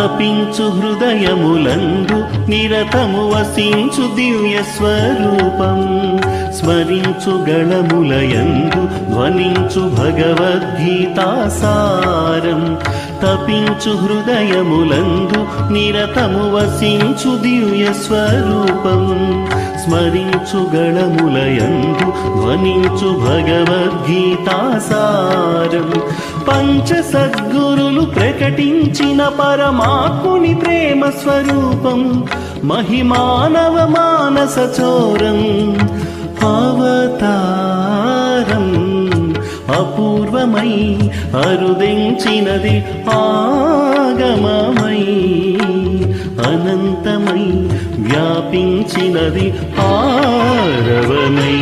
తపించు హృదయములందు నిరతము వసించు దివ్య స్వరూపం స్మరించు గళములయందు ధ్వనించు భగవద్గీతాసారం తపించు హృదయములందు నిరతము వసించు దివ్య స్వరూపం స్మరించు గళములయందు ధ్వనించు భగవద్గీతాసారం పంచ సద్గురులు ప్రకటించిన పరమాత్ముని ప్రేమ స్వరూపం మహిమానవ మానస చోరం అవతారం అపూర్వమై అరుదించినది ఆగమమై అనంతమై వ్యాపించినది ఆరవమై